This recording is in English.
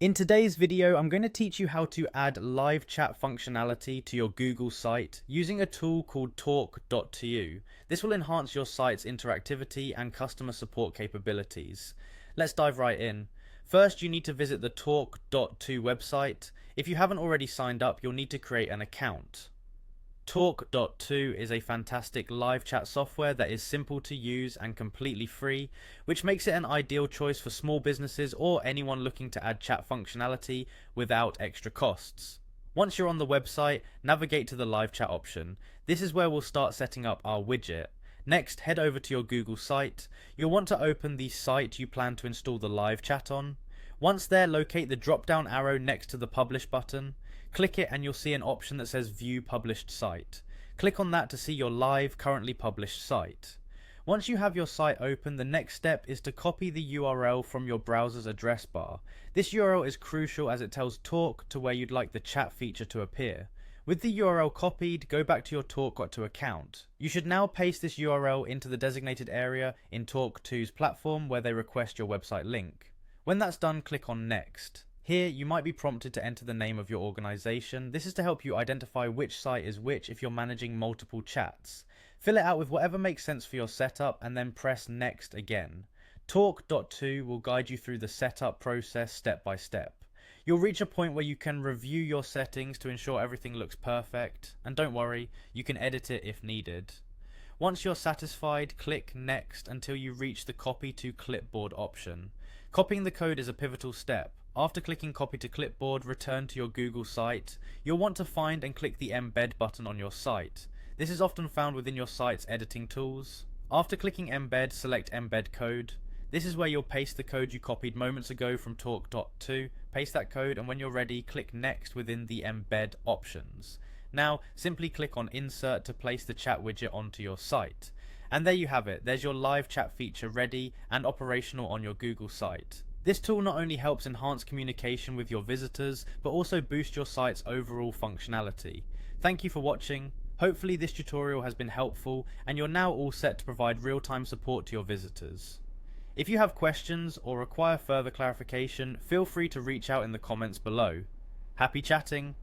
In today's video, I'm going to teach you how to add live chat functionality to your Google site using a tool called talk.to. This will enhance your site's interactivity and customer support capabilities. Let's dive right in. First, you need to visit the talk.to website. If you haven't already signed up, you'll need to create an account. Talk.to is a fantastic live chat software that is simple to use and completely free, which makes it an ideal choice for small businesses or anyone looking to add chat functionality without extra costs. Once you're on the website, navigate to the live chat option. This is where we'll start setting up our widget. Next, head over to your Google site. You'll want to open the site you plan to install the live chat on. Once there, locate the drop down arrow next to the publish button. Click it and you'll see an option that says View Published Site. Click on that to see your live, currently published site. Once you have your site open, the next step is to copy the URL from your browser's address bar. This URL is crucial as it tells Talk to where you'd like the chat feature to appear. With the URL copied, go back to your Talk.to account. You should now paste this URL into the designated area in Talk.to's platform where they request your website link. When that's done, click on Next. Here, you might be prompted to enter the name of your organization. This is to help you identify which site is which if you're managing multiple chats. Fill it out with whatever makes sense for your setup and then press Next again. Talk.to will guide you through the setup process step by step. You'll reach a point where you can review your settings to ensure everything looks perfect, and don't worry, you can edit it if needed. Once you're satisfied, click Next until you reach the Copy to Clipboard option. Copying the code is a pivotal step. After clicking Copy to Clipboard, return to your Google site. You'll want to find and click the Embed button on your site. This is often found within your site's editing tools. After clicking Embed, select Embed Code. This is where you'll paste the code you copied moments ago from talk.to. Paste that code, and when you're ready, click Next within the Embed options. Now, simply click on Insert to place the chat widget onto your site. And there you have it. There's your live chat feature ready and operational on your Google site. This tool not only helps enhance communication with your visitors, but also boost your site's overall functionality. Thank you for watching. Hopefully this tutorial has been helpful and you're now all set to provide real-time support to your visitors. If you have questions or require further clarification, feel free to reach out in the comments below. Happy chatting!